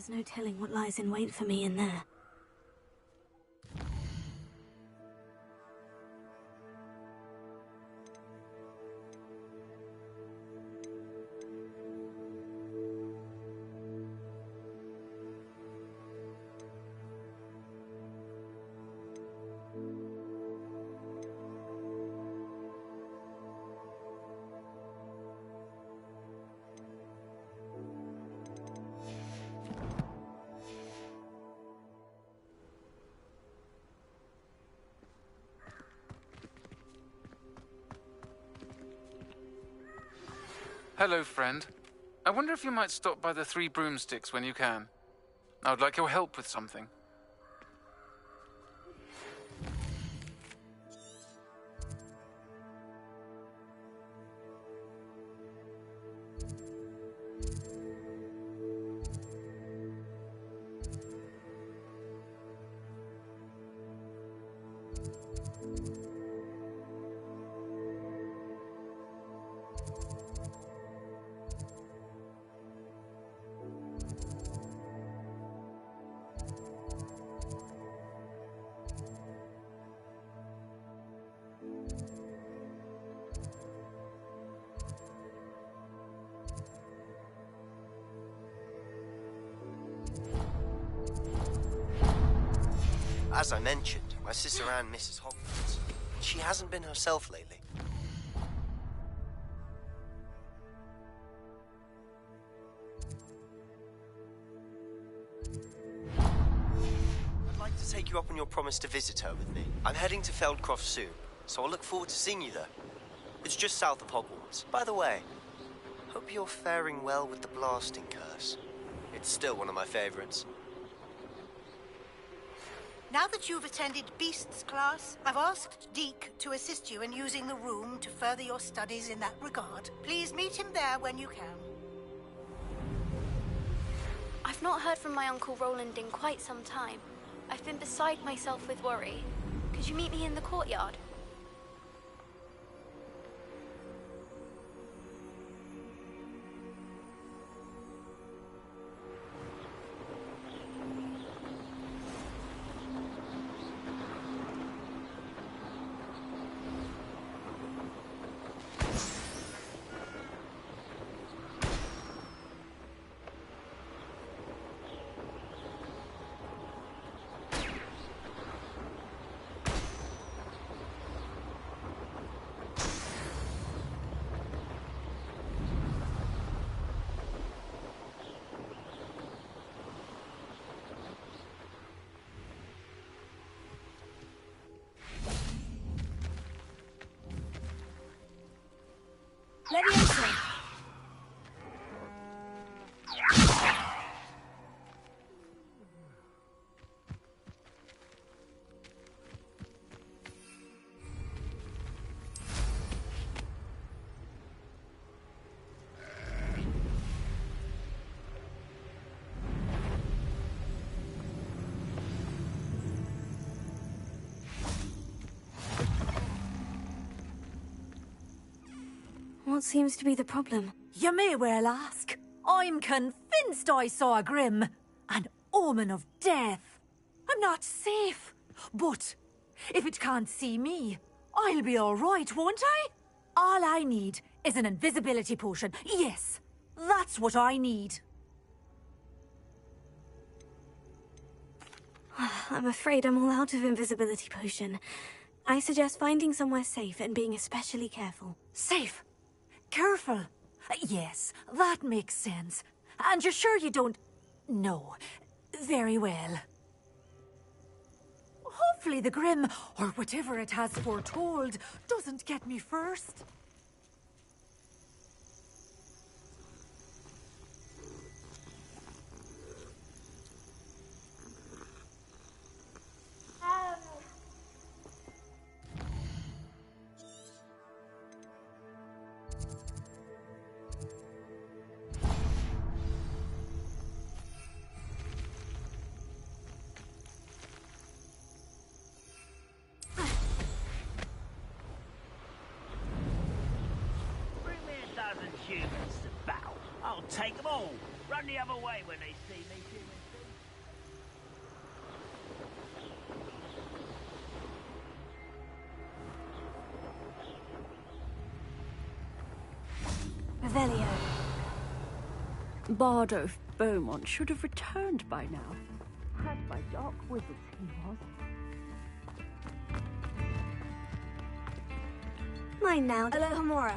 There's no telling what lies in wait for me in there. Hello, friend. I wonder if you might stop by the Three Broomsticks when you can. I would like your help with something. As I mentioned, my sister Anne misses Hogwarts. She hasn't been herself lately. I'd like to take you up on your promise to visit her with me. I'm heading to Feldcroft soon, so I'll look forward to seeing you there. It's just south of Hogwarts. By the way, hope you're faring well with the blasting curse. It's still one of my favorites. Now that you've attended Beasts class, I've asked Deke to assist you in using the room to further your studies in that regard. Please meet him there when you can. I've not heard from my Uncle Roland in quite some time. I've been beside myself with worry. Could you meet me in the courtyard? Leviosa! What seems to be the problem? You may well ask. I'm convinced I saw a grim, an omen of death. I'm not safe, but if it can't see me, I'll be all right, won't I? All I need is an invisibility potion. Yes, that's what I need. I'm afraid I'm all out of invisibility potion. I suggest finding somewhere safe and being especially careful. Safe? Careful? Yes, that makes sense. And you're sure you don't... No. Very well. Hopefully the Grim, or whatever it has foretold, doesn't get me first. Humans about. I'll take them all. Run the other way when they see me, human being. Revelio. Bardo Beaumont should have returned by now. Had by dark wizards he was. Mine now. Alohomora.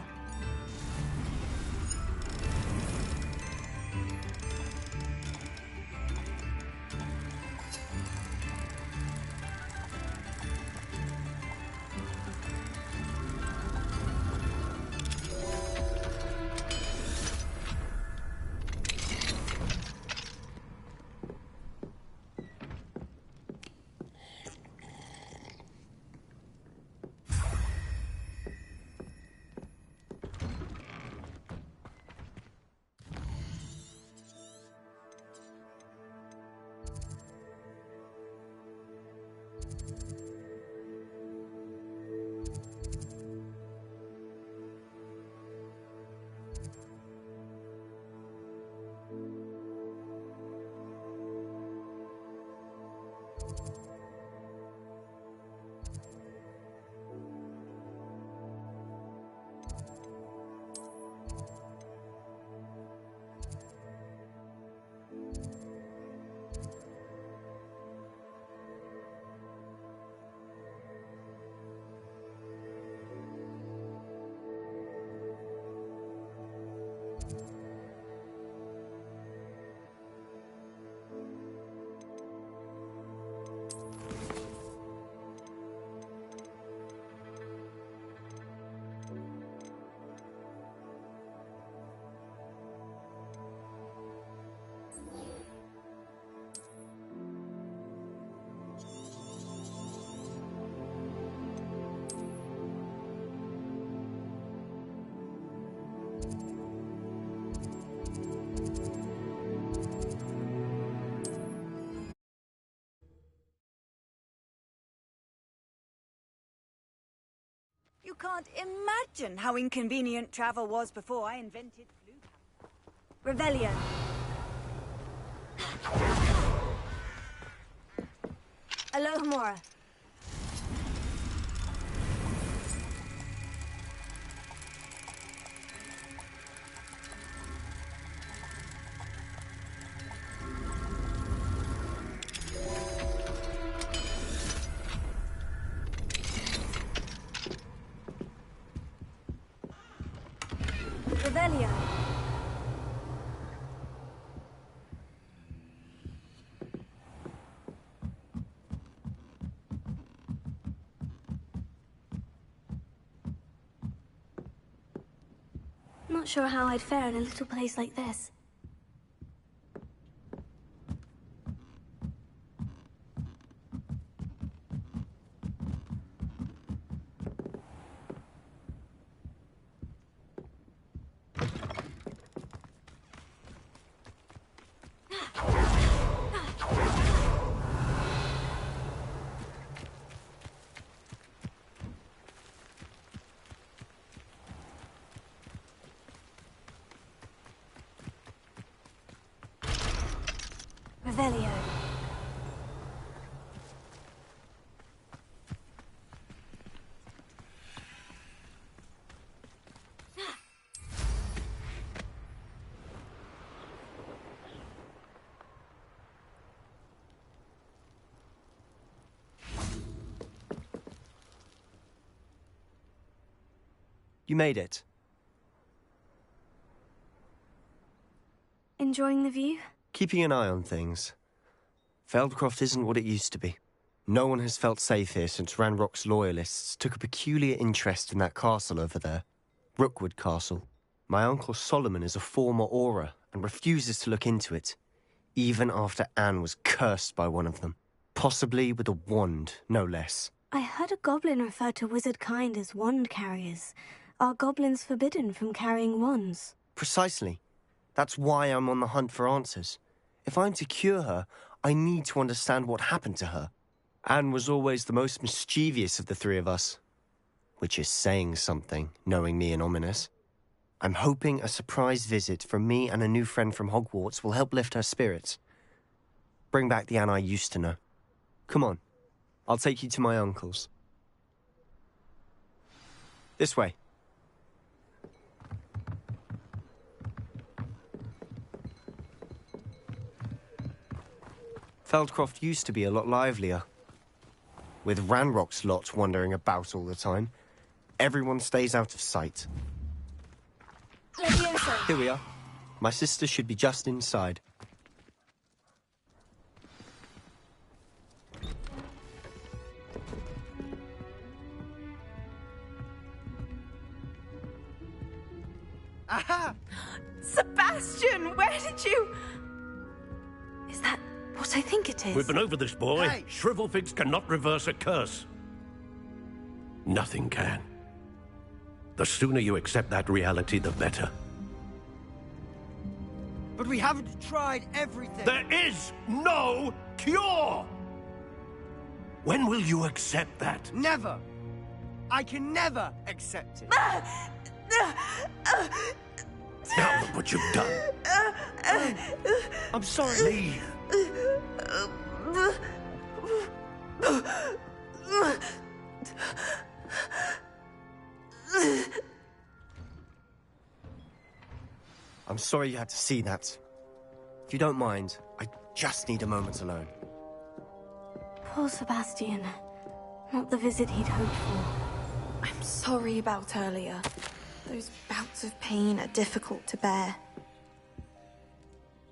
You can't imagine how inconvenient travel was before I invented flu. Revelio. Alohomora. Revelio. Not sure how I'd fare in a little place like this. Revelio. You made it. Enjoying the view? Keeping an eye on things. Feldcroft isn't what it used to be. No one has felt safe here since Ranrock's loyalists took a peculiar interest in that castle over there. Rookwood Castle. My uncle Solomon is a former Auror and refuses to look into it, even after Anne was cursed by one of them. Possibly with a wand, no less. I heard a goblin refer to wizard kind as wand carriers. Are goblins forbidden from carrying wands? Precisely. That's why I'm on the hunt for answers. If I'm to cure her, I need to understand what happened to her. Anne was always the most mischievous of the three of us. Which is saying something, knowing me and Ominous. I'm hoping a surprise visit from me and a new friend from Hogwarts will help lift her spirits. Bring back the Anne I used to know. Come on, I'll take you to my uncle's. This way. Feldcroft used to be a lot livelier. With Ranrock's lot wandering about all the time, everyone stays out of sight. Here we are. My sister should be just inside. Aha! Sebastian, where did you... Is that what I think it is? We've been over this, boy. Hey. Shrivelfigs cannot reverse a curse. Nothing can. The sooner you accept that reality, the better. But we haven't tried everything. There is no cure! When will you accept that? Never. I can never accept it. Now look what you've done. I'm sorry. Leave. I'm sorry you had to see that. If you don't mind, I just need a moment alone. Poor Sebastian. Not the visit he'd hoped for. I'm sorry about earlier. Those bouts of pain are difficult to bear.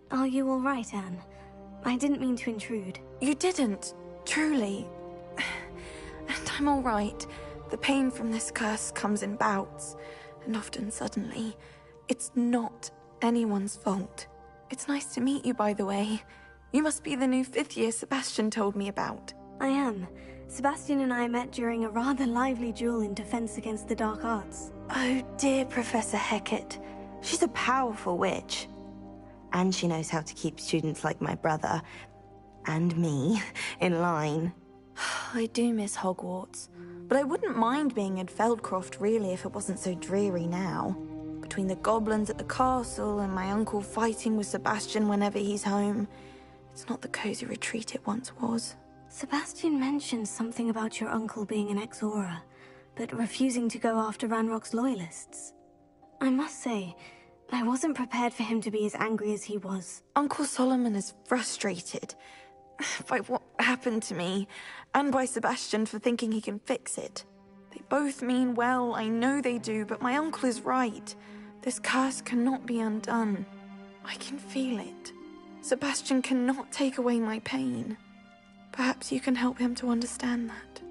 Are you all right, Anne? I didn't mean to intrude. You didn't, truly. And I'm all right. The pain from this curse comes in bouts, and often suddenly. It's not anyone's fault. It's nice to meet you, by the way. You must be the new 5th year Sebastian told me about. I am. Sebastian and I met during a rather lively duel in defense against the dark arts. Oh, dear Professor Hecat. She's a powerful witch. And she knows how to keep students like my brother, and me, in line. I do miss Hogwarts, but I wouldn't mind being in Feldcroft, really, if it wasn't so dreary now. Between the goblins at the castle and my uncle fighting with Sebastian whenever he's home, it's not the cozy retreat it once was. Sebastian mentioned something about your uncle being an ex-Aura, but refusing to go after Ranrock's loyalists. I must say, I wasn't prepared for him to be as angry as he was. Uncle Solomon is frustrated by what happened to me, and by Sebastian for thinking he can fix it. They both mean well, I know they do, but my uncle is right. This curse cannot be undone. I can feel it. Sebastian cannot take away my pain. Perhaps you can help him to understand that.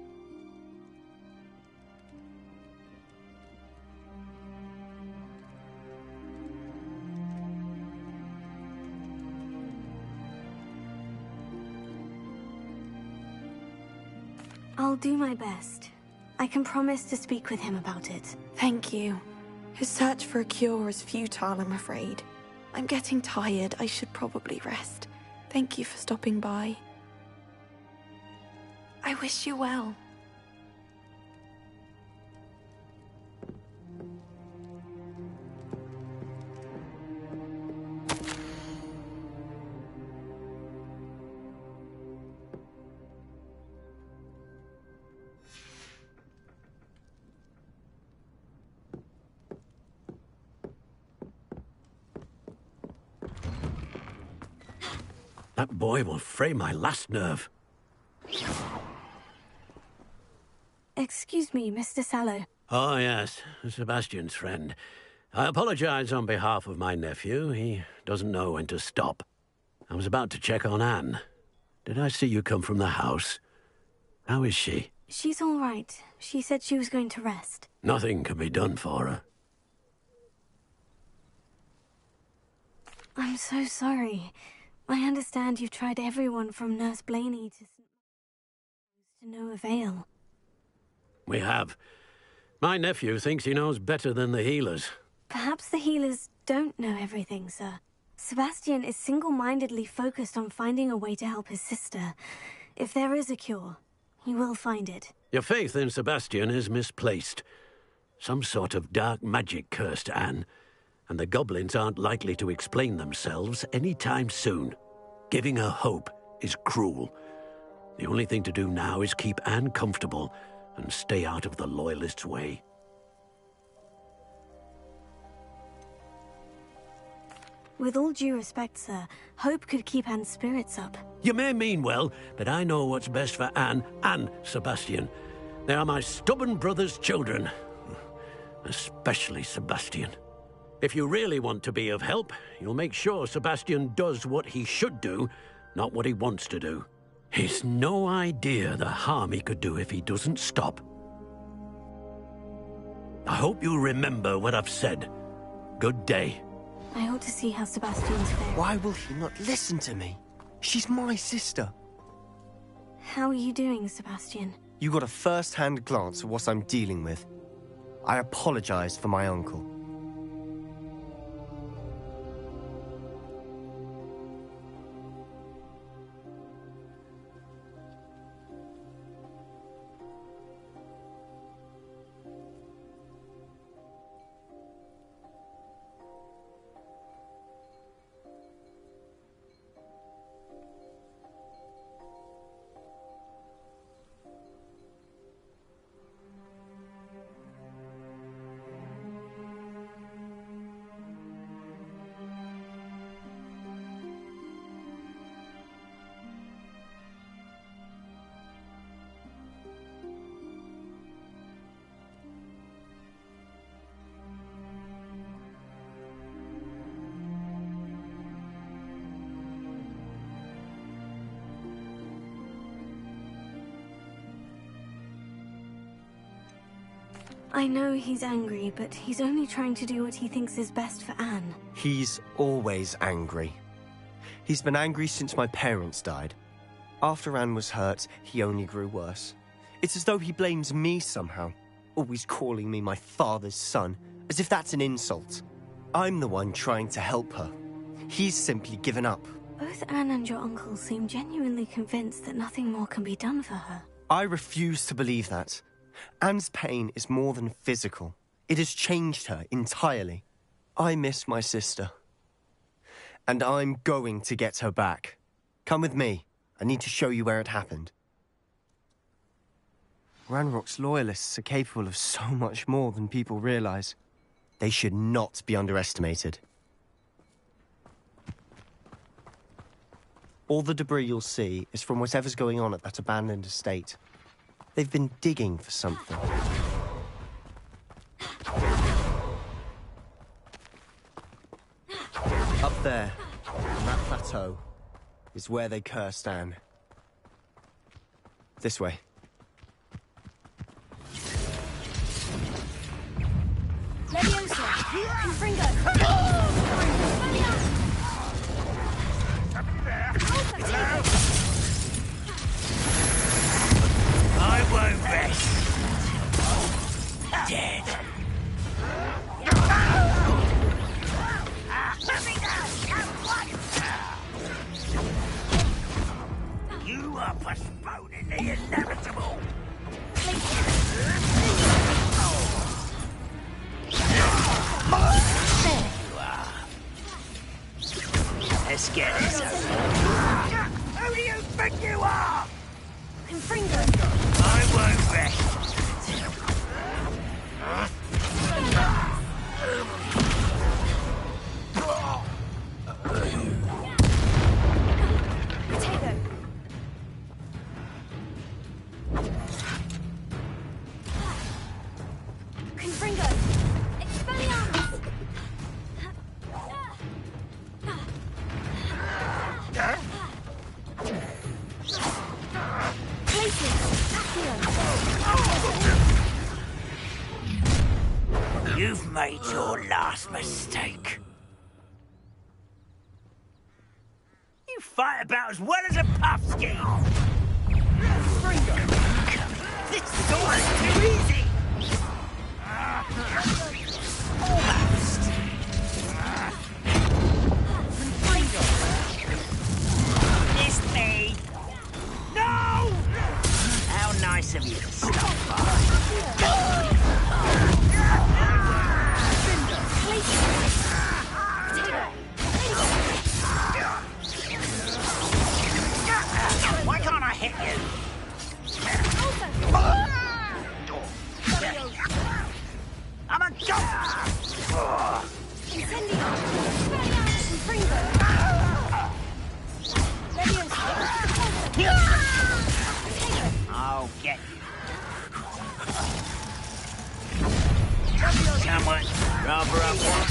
I'll do my best. I can promise to speak with him about it. Thank you. His search for a cure is futile, I'm afraid. I'm getting tired. I should probably rest. Thank you for stopping by. I wish you well. That boy will fray my last nerve. Excuse me, Mr. Sallow. Oh, yes, Sebastian's friend. I apologize on behalf of my nephew. He doesn't know when to stop. I was about to check on Anne. Did I see you come from the house? How is she? She's all right. She said she was going to rest. Nothing can be done for her. I'm so sorry. I understand you've tried everyone from Nurse Blaney to no avail. We have. My nephew thinks he knows better than the healers. Perhaps the healers don't know everything, sir. Sebastian is single-mindedly focused on finding a way to help his sister. If there is a cure, he will find it. Your faith in Sebastian is misplaced. Some sort of dark magic cursed Anne. and the goblins aren't likely to explain themselves anytime soon. Giving her hope is cruel. The only thing to do now is keep Anne comfortable and stay out of the Loyalists' way. With all due respect, sir, hope could keep Anne's spirits up. You may mean well, but I know what's best for Anne and Sebastian. They are my stubborn brother's children. Especially Sebastian. If you really want to be of help, you'll make sure Sebastian does what he should do, not what he wants to do. He's no idea the harm he could do if he doesn't stop. I hope you remember what I've said. Good day. I ought to see how Sebastian's faring. Why will he not listen to me? She's my sister. How are you doing, Sebastian? You got a first-hand glance at what I'm dealing with. I apologize for my uncle. I know he's angry, but he's only trying to do what he thinks is best for Anne. He's always angry. He's been angry since my parents died. After Anne was hurt, he only grew worse. It's as though he blames me somehow, always calling me my father's son, as if that's an insult. I'm the one trying to help her. He's simply given up. Both Anne and your uncle seem genuinely convinced that nothing more can be done for her. I refuse to believe that. Anne's pain is more than physical. It has changed her entirely. I miss my sister. And I'm going to get her back. Come with me. I need to show you where it happened. Ranrock's Loyalists are capable of so much more than people realize. They should not be underestimated. All the debris you'll see is from whatever's going on at that abandoned estate. They've been digging for something. Up there, on that plateau, is where they cursed Anne. This way. Leviosa! Confringo! I won't rest. Dead. You are postponing the inevitable. There you are. Let's get this over. Who do you think you are? Confringo! I won't rest. Potato! Confringo! Expelliarmus! You've made your last mistake. You fight about as well as a puffskin. This door is too easy. Almost. It's me. No! How nice of you to stop by. Come on, rubber up one.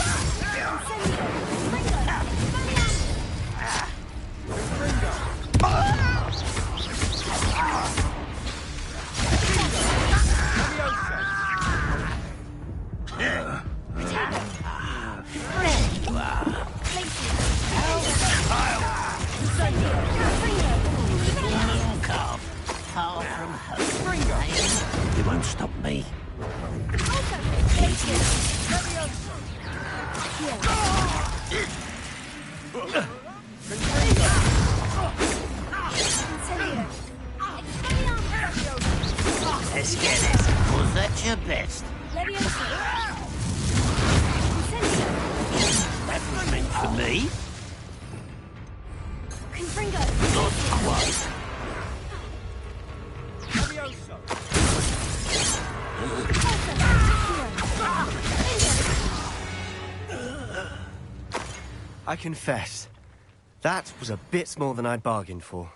You won't stop me. Let's get it. Was that your best? That was meant for me. Not quite. I confess, that was a bit more than I'd bargained for.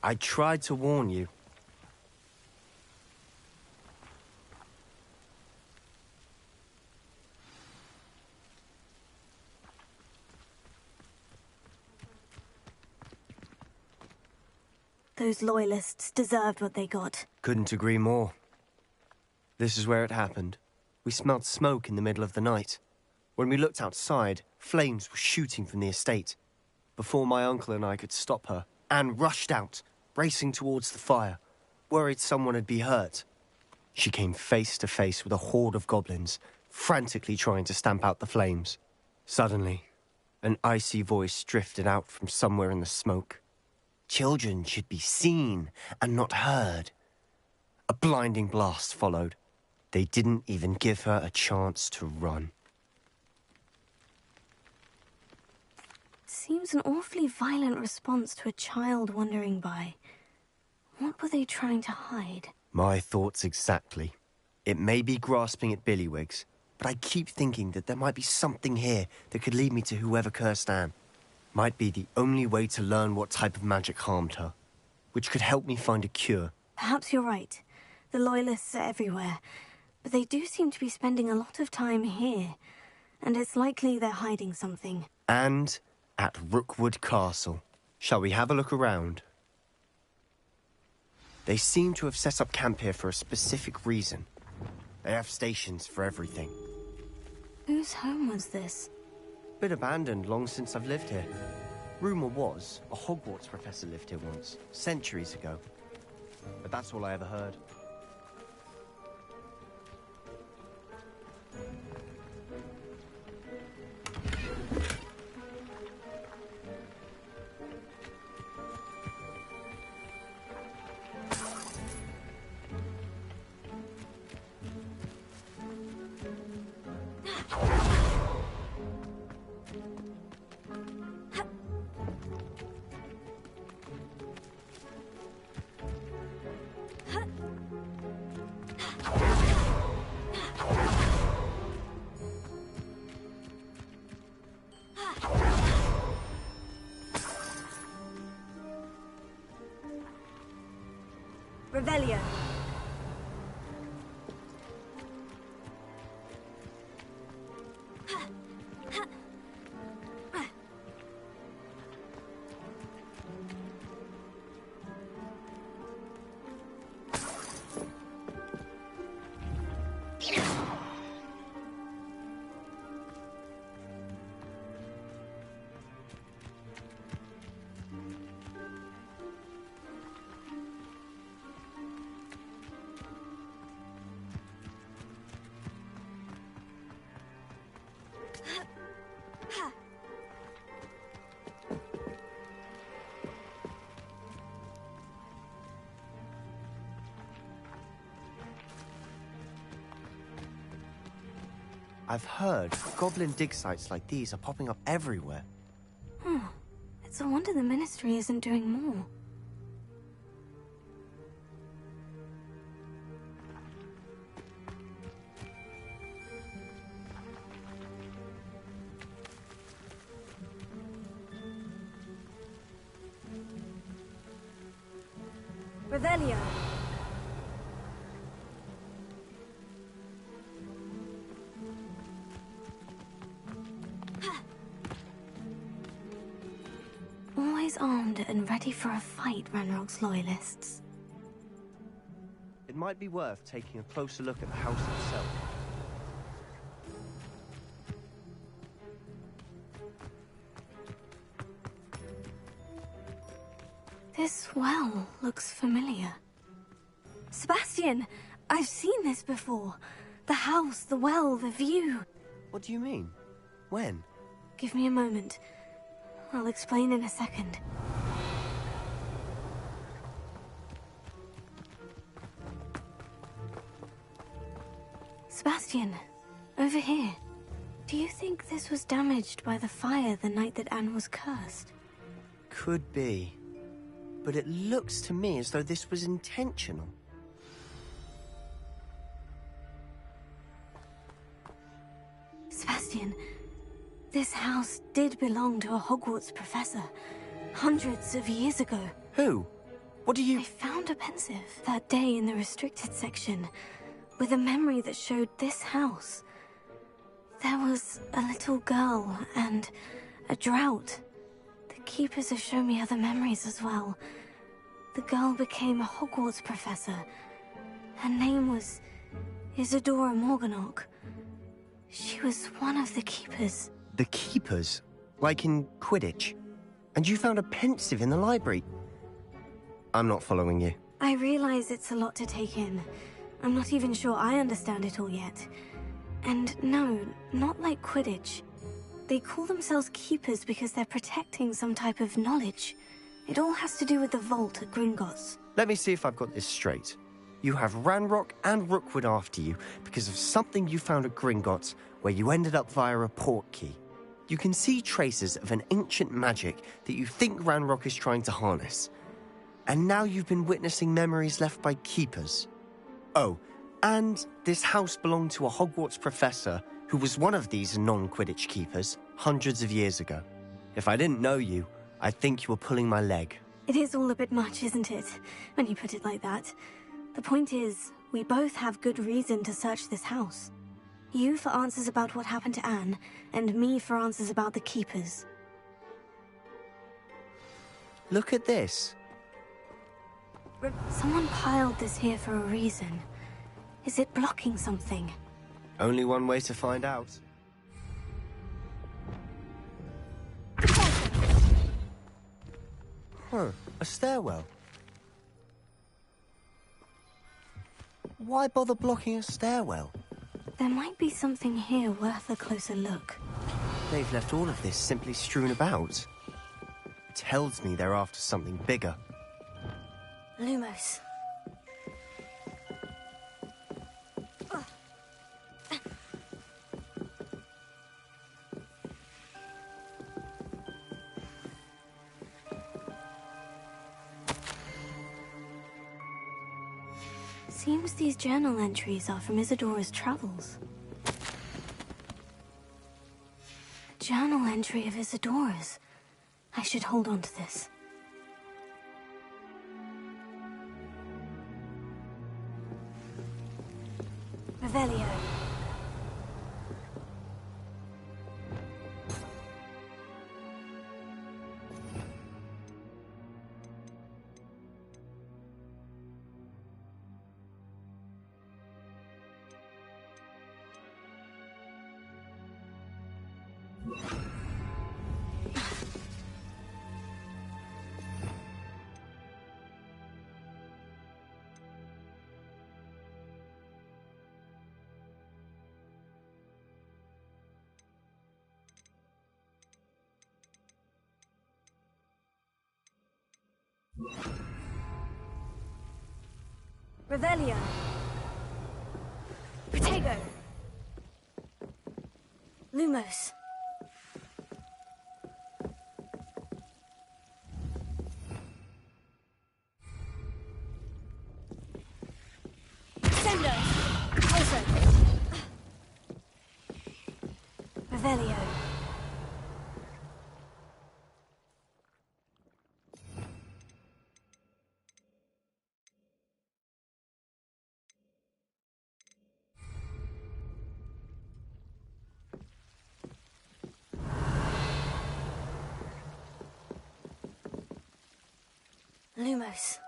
I tried to warn you. Those loyalists deserved what they got. Couldn't agree more. This is where it happened. We smelled smoke in the middle of the night. When we looked outside, flames were shooting from the estate. Before my uncle and I could stop her, Anne rushed out, racing towards the fire, worried someone had been hurt. She came face to face with a horde of goblins, frantically trying to stamp out the flames. Suddenly, an icy voice drifted out from somewhere in the smoke. Children should be seen and not heard. A blinding blast followed. They didn't even give her a chance to run. Seems an awfully violent response to a child wandering by. What were they trying to hide? My thoughts exactly. It may be grasping at Billywigs, but I keep thinking that there might be something here that could lead me to whoever cursed Anne. Might be the only way to learn what type of magic harmed her, which could help me find a cure. Perhaps you're right. The Loyalists are everywhere, but they do seem to be spending a lot of time here, and it's likely they're hiding something. And at Rookwood Castle. Shall we have a look around? They seem to have set up camp here for a specific reason. They have stations for everything. Whose home was this? Been abandoned long since I've lived here. Rumour was, a Hogwarts professor lived here once, centuries ago. But that's all I ever heard. Revelio. I've heard goblin dig sites like these are popping up everywhere. It's a wonder the Ministry isn't doing more. Revelio. seems armed and ready for a fight, Ranrock's loyalists. It might be worth taking a closer look at the house itself. This well looks familiar. Sebastian, I've seen this before. The house, the well, the view. What do you mean? When? Give me a moment. I'll explain in a second. Sebastian, over here. Do you think this was damaged by the fire the night that Anne was cursed? Could be. But it looks to me as though this was intentional. Sebastian, this house did belong to a Hogwarts professor, hundreds of years ago. Who? What do you... I found a pensive that day in the restricted section, with a memory that showed this house. There was a little girl and a drought. The keepers have shown me other memories as well. The girl became a Hogwarts professor. Her name was Isadora Morganach. She was one of the keepers. The keepers? Like in Quidditch? And you found a pensive in the library? I'm not following you. I realize it's a lot to take in. I'm not even sure I understand it all yet. And no, not like Quidditch. They call themselves keepers because they're protecting some type of knowledge. It all has to do with the vault at Gringotts. Let me see if I've got this straight. You have Ranrock and Rookwood after you because of something you found at Gringotts where you ended up via a port key. You can see traces of an ancient magic that you think Ranrock is trying to harness. And now you've been witnessing memories left by keepers. Oh, and this house belonged to a Hogwarts professor who was one of these non-Quidditch keepers hundreds of years ago. If I didn't know you, I'd think you were pulling my leg. It is all a bit much, isn't it, when you put it like that? The point is, we both have good reason to search this house. You for answers about what happened to Anne, and me for answers about the keepers. Look at this. Someone piled this here for a reason. Is it blocking something? Only one way to find out. Huh, a stairwell. Why bother blocking a stairwell? There might be something here worth a closer look. They've left all of this simply strewn about. Tells me they're after something bigger. Lumos. Seems these journal entries are from Isadora's travels. A journal entry of Isadora's. I should hold on to this. Revelio. Revelio. Protego. Lumos. Sendo. Also. Revelio. Lumos.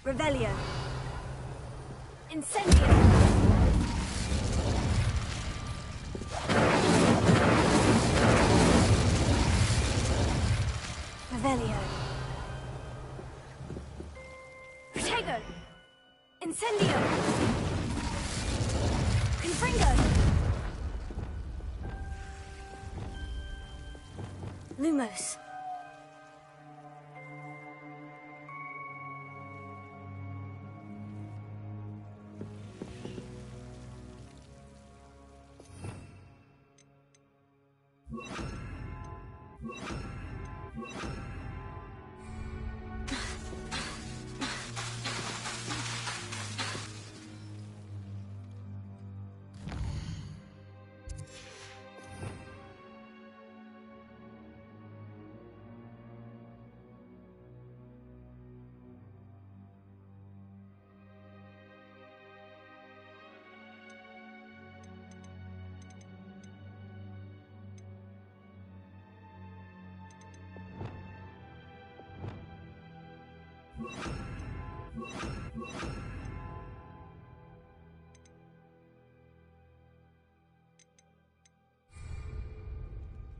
Revelio. Incendio. Revelio. Protego. Incendio. Confringo. Lumos.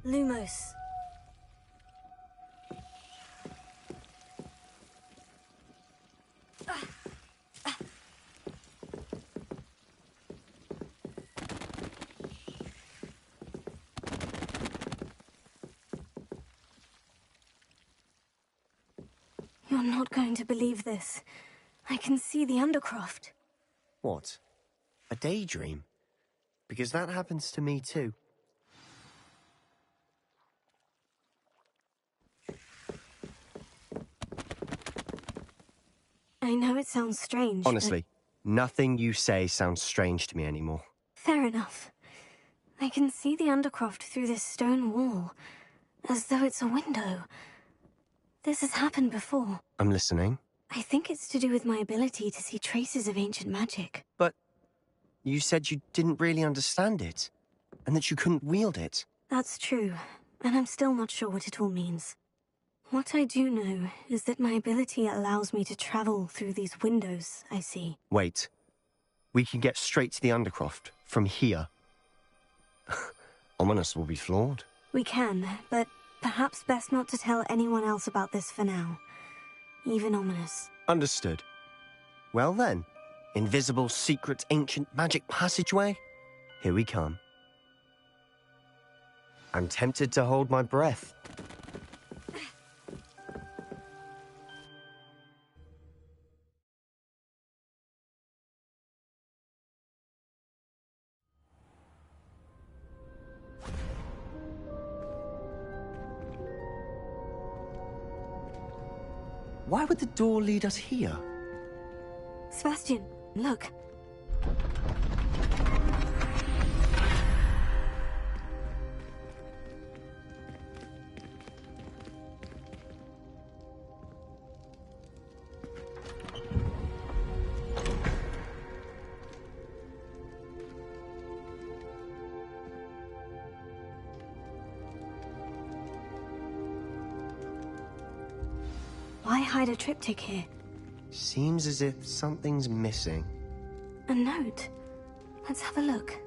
Lumos. You're not going to believe this. I can see the Undercroft. What? A daydream? Because that happens to me too. I know it sounds strange, Honestly, nothing you say sounds strange to me anymore. Fair enough. I can see the Undercroft through this stone wall, as though it's a window. This has happened before. I'm listening. I think it's to do with my ability to see traces of ancient magic. But you said you didn't really understand it, and that you couldn't wield it. That's true, and I'm still not sure what it all means. What I do know is that my ability allows me to travel through these windows I see. Wait. We can get straight to the Undercroft from here. Ominous will be flawed. We can, but perhaps best not to tell anyone else about this for now. Even Ominous. Understood. Well then, invisible, secret, ancient magic passageway? Here we come. I'm tempted to hold my breath. Why would the door lead us here? Sebastian, look. Why hide a triptych here? Seems as if something's missing. A note. Let's have a look.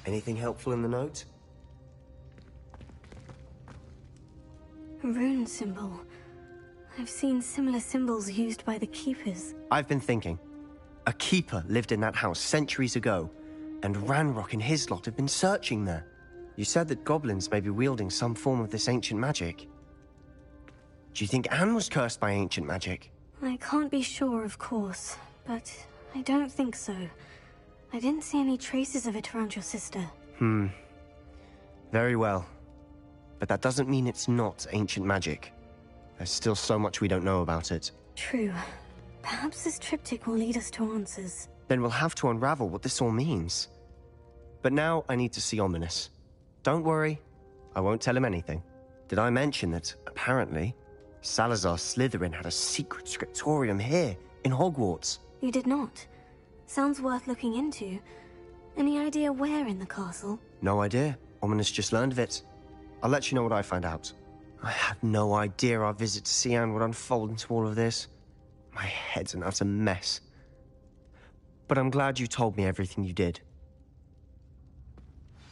Anything helpful in the note? A rune symbol. I've seen similar symbols used by the Keepers. I've been thinking. A keeper lived in that house centuries ago, and Ranrock and his lot have been searching there. You said that goblins may be wielding some form of this ancient magic. Do you think Anne was cursed by ancient magic? I can't be sure, of course, but I don't think so. I didn't see any traces of it around your sister. Very well. But that doesn't mean it's not ancient magic. There's still so much we don't know about it. True. Perhaps this triptych will lead us to answers. Then we'll have to unravel what this all means. But now I need to see Ominous. Don't worry, I won't tell him anything. Did I mention that, apparently, Salazar Slytherin had a secret scriptorium here, in Hogwarts? You did not. Sounds worth looking into. Any idea where in the castle? No idea. Ominous just learned of it. I'll let you know what I find out. I had no idea our visit to Cian would unfold into all of this. My head's an utter mess. But I'm glad you told me everything you did.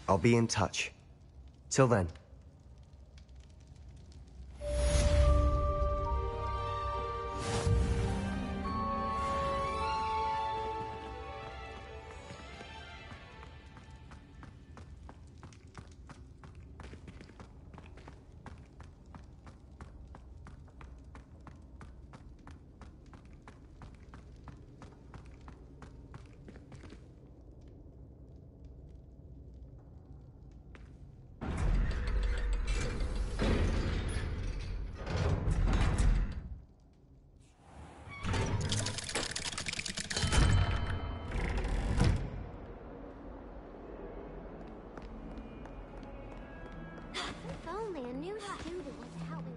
I'll be in touch. Till then. If only a new student was helping.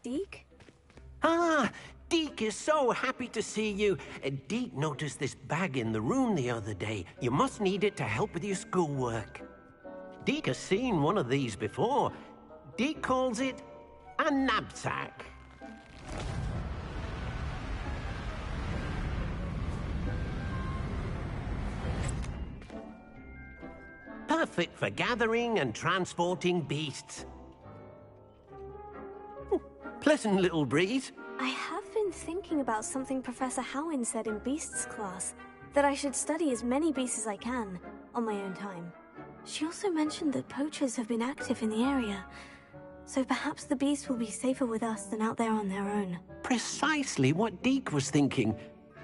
Deke? Ah, Deke is so happy to see you. Deke noticed this bag in the room the other day. You must need it to help with your schoolwork. Deke has seen one of these before. Deke calls it a knapsack. Perfect for gathering and transporting beasts. Pleasant little breeze. I have been thinking about something Professor Howin said in Beasts class, that I should study as many beasts as I can, on my own time. She also mentioned that poachers have been active in the area, so perhaps the beasts will be safer with us than out there on their own. Precisely what Deke was thinking.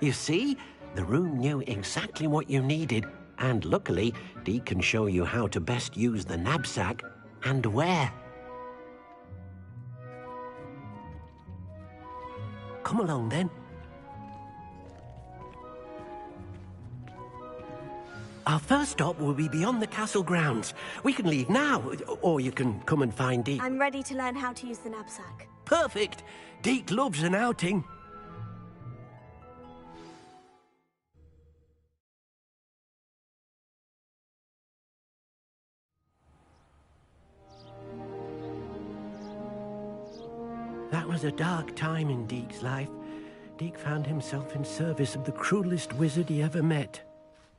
You see, the room knew exactly what you needed, and luckily, Deke can show you how to best use the knapsack and where. Come along, then. Our first stop will be beyond the castle grounds. We can leave now, or you can come and find Deke. I'm ready to learn how to use the knapsack. Perfect! Deke loves an outing. That was a dark time in Deke's life. Deke found himself in service of the cruelest wizard he ever met.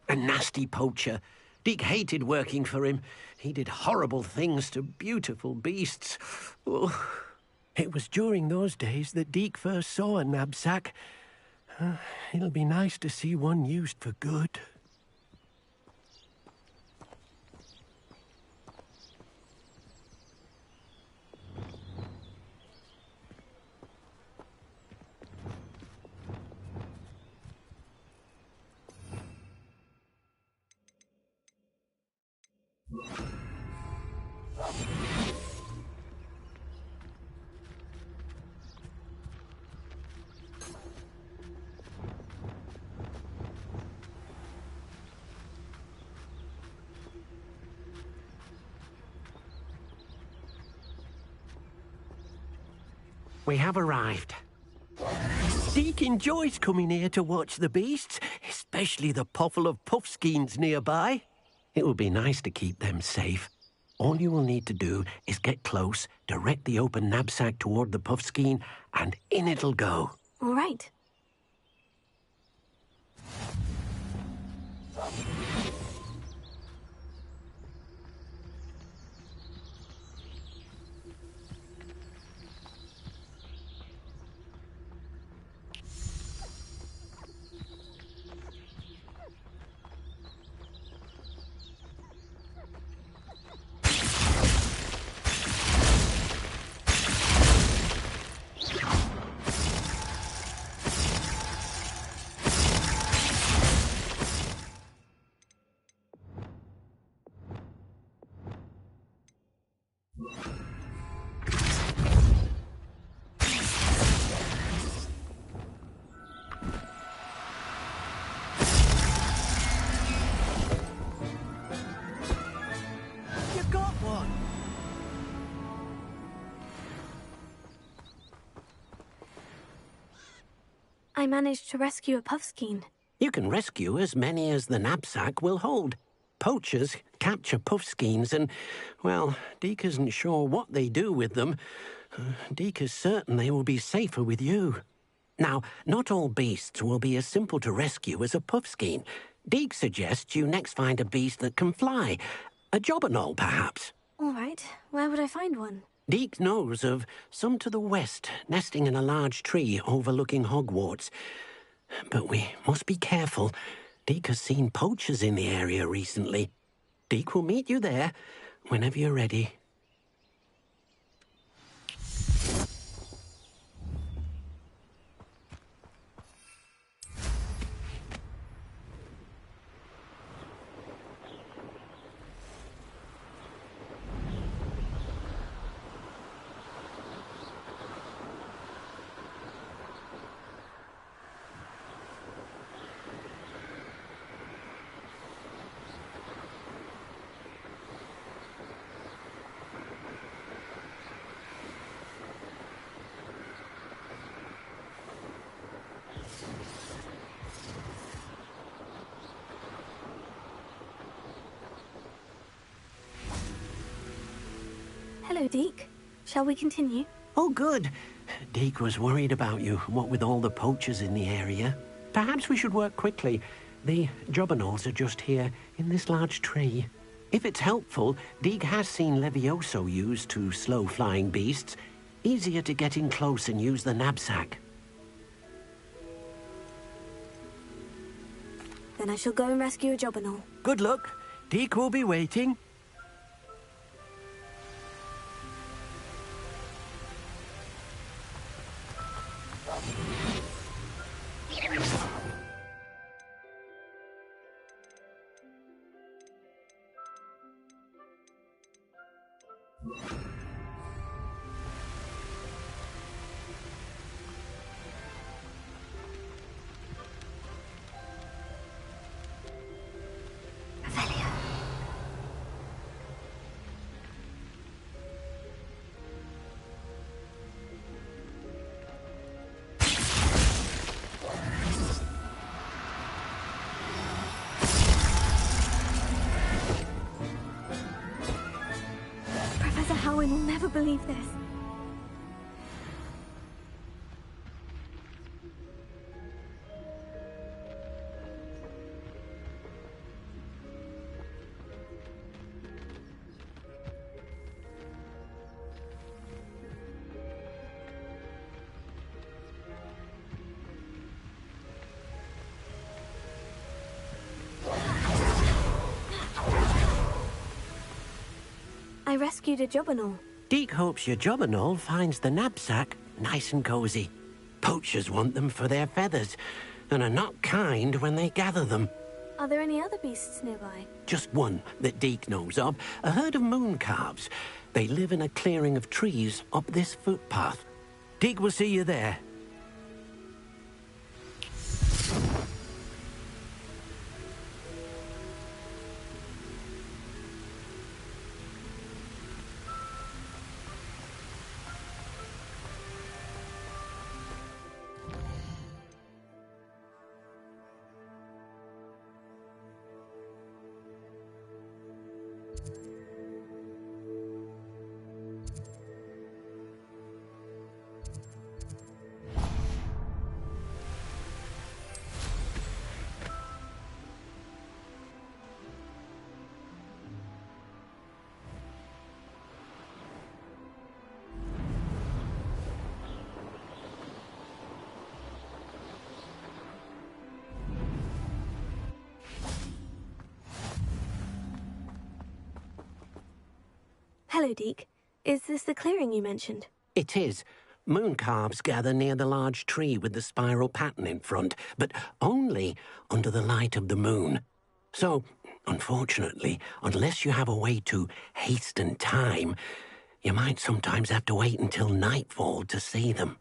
A nasty poacher. Deke hated working for him. He did horrible things to beautiful beasts. Oh. It was during those days that Deke first saw a knapsack. It'll be nice to see one used for good. We have arrived. Deke enjoys coming here to watch the beasts, especially the puffle of puffskeins nearby. It will be nice to keep them safe. All you will need to do is get close, direct the open knapsack toward the puffskein, and in it'll go. All right. You got one! I managed to rescue a puffskein. You can rescue as many as the knapsack will hold. Poachers capture puffskeins and, well, Deke isn't sure what they do with them. Deke is certain they will be safer with you. Now, not all beasts will be as simple to rescue as a puffskein. Deke suggests you next find a beast that can fly. A jobberknoll, perhaps. All right. Where would I find one? Deke knows of some to the west, nesting in a large tree overlooking Hogwarts. But we must be careful. Deke has seen poachers in the area recently. Deke will meet you there whenever you're ready. Hello, Deke. Shall we continue? Oh, good. Deke was worried about you, what with all the poachers in the area. Perhaps we should work quickly. The jobberknolls are just here, in this large tree. If it's helpful, Deke has seen Levioso used to slow flying beasts. Easier to get in close and use the knapsack. Then I shall go and rescue a jobberknoll. Good luck. Deke will be waiting. Professor Howin will never believe this. I rescued a jobberknoll. Deke hopes your jobberknoll finds the knapsack nice and cozy. Poachers want them for their feathers, and are not kind when they gather them. Are there any other beasts nearby? Just one that Deke knows of. A herd of moon calves. They live in a clearing of trees up this footpath. Deke will see you there. Hello, Deke. Is this the clearing you mentioned? It is. Moon calves gather near the large tree with the spiral pattern in front, but only under the light of the moon. So, unfortunately, unless you have a way to hasten time, you might sometimes have to wait until nightfall to see them.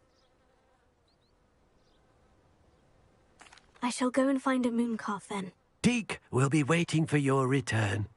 I shall go and find a moon calf then. Deke will be waiting for your return.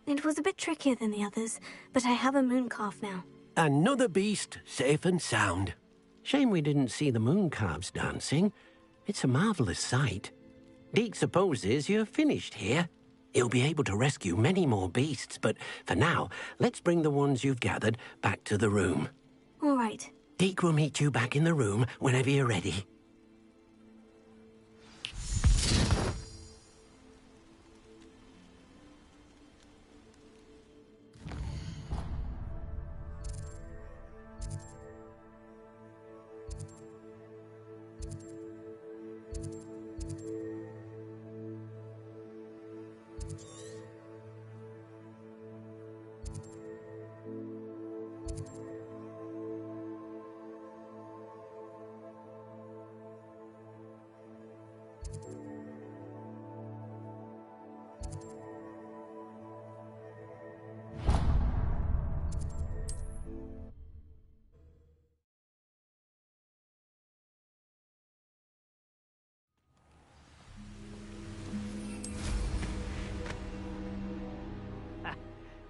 It was a bit trickier than the others, but I have a moon calf now. Another beast, safe and sound. Shame we didn't see the moon calves dancing. It's a marvelous sight. Deke supposes you're finished here. He'll be able to rescue many more beasts, but for now, let's bring the ones you've gathered back to the room. All right. Deke will meet you back in the room whenever you're ready.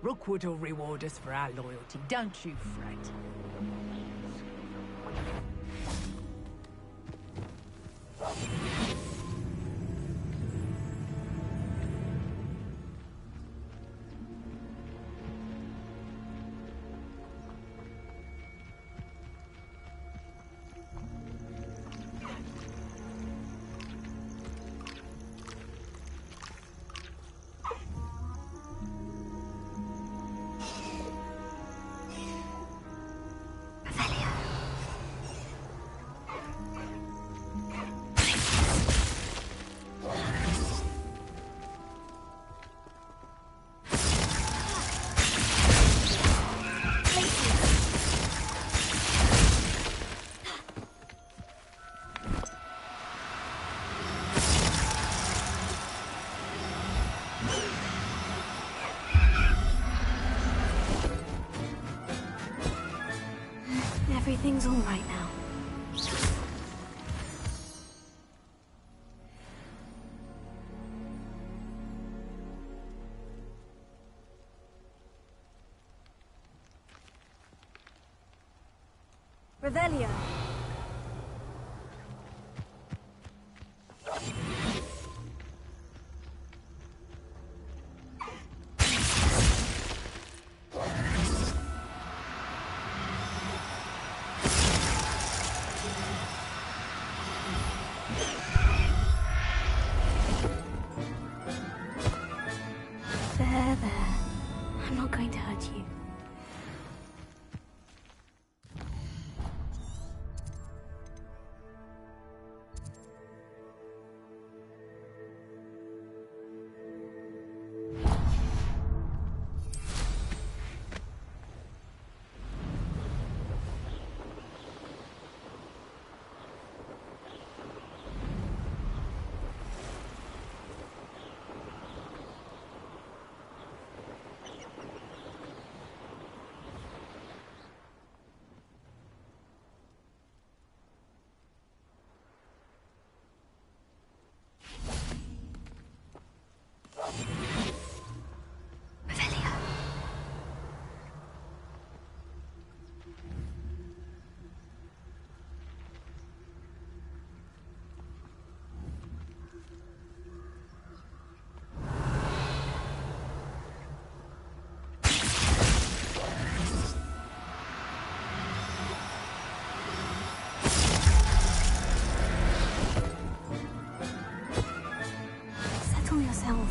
Rookwood will reward us for our loyalty, don't you fret. Everything's all right now. Revelio. There. I'm not going to hurt you.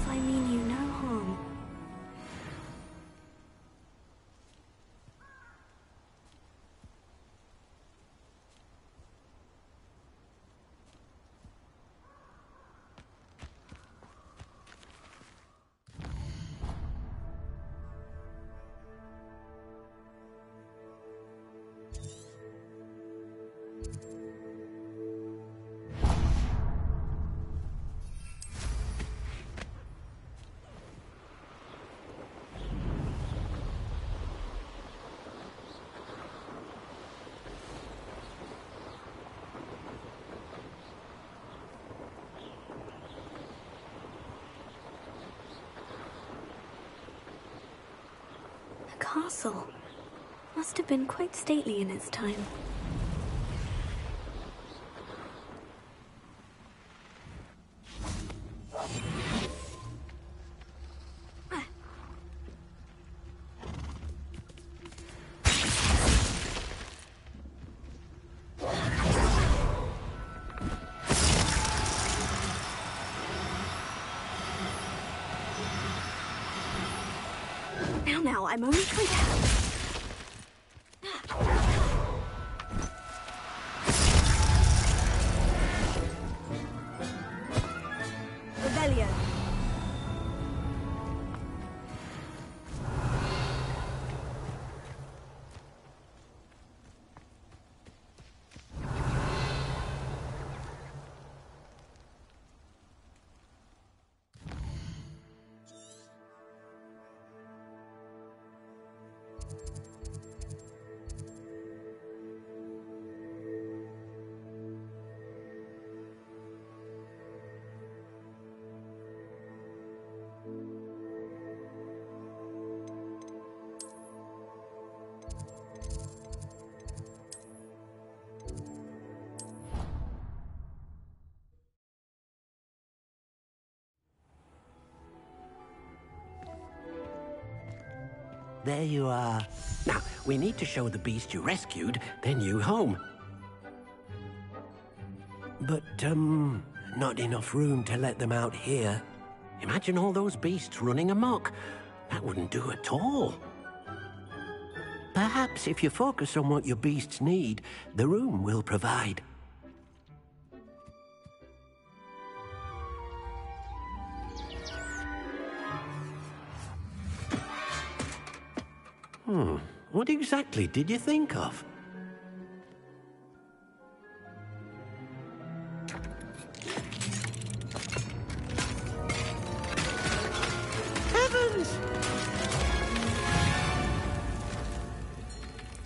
I mean you no harm. Castle. Must have been quite stately in its time. I'm only trying to help. Revelio. There you are. Now, we need to show the beast you rescued their new home. But, not enough room to let them out here. Imagine all those beasts running amok. That wouldn't do at all. Perhaps if you focus on what your beasts need, the room will provide. What exactly did you think of? Heavens!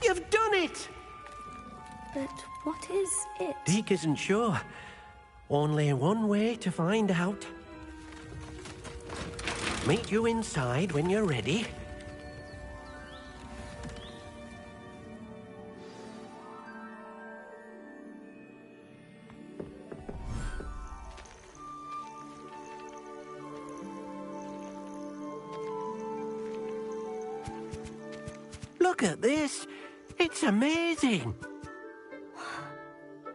You've done it! But what is it? Deke isn't sure. Only one way to find out. Meet you inside when you're ready. Look at this. It's amazing.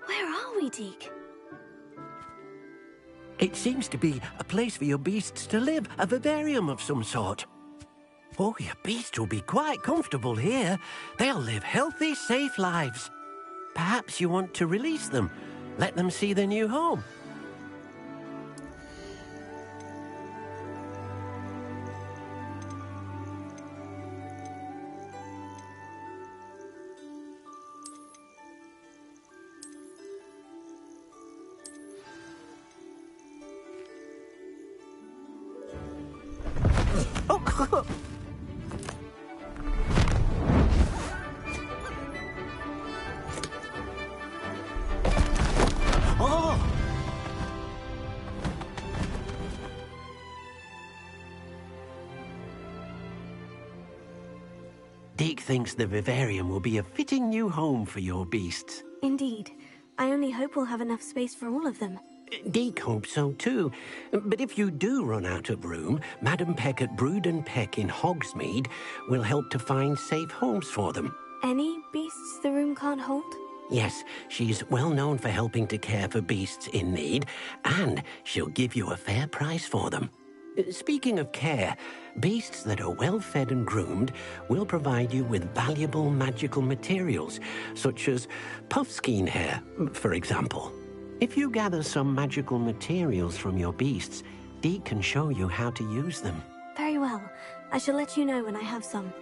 Where are we, Deke? It seems to be a place for your beasts to live, a vivarium of some sort. Oh, your beasts will be quite comfortable here. They'll live healthy, safe lives. Perhaps you want to release them, let them see their new home. Deke thinks the vivarium will be a fitting new home for your beasts. Indeed. I only hope we'll have enough space for all of them. Deke hopes so too. But if you do run out of room, Madam Peck at Brood and Peck in Hogsmeade will help to find safe homes for them. Any beasts the room can't hold? Yes, she's well known for helping to care for beasts in need, and she'll give you a fair price for them. Speaking of care, beasts that are well fed and groomed will provide you with valuable magical materials, such as puffskein hair, for example. If you gather some magical materials from your beasts, Deke can show you how to use them. Very well. I shall let you know when I have some.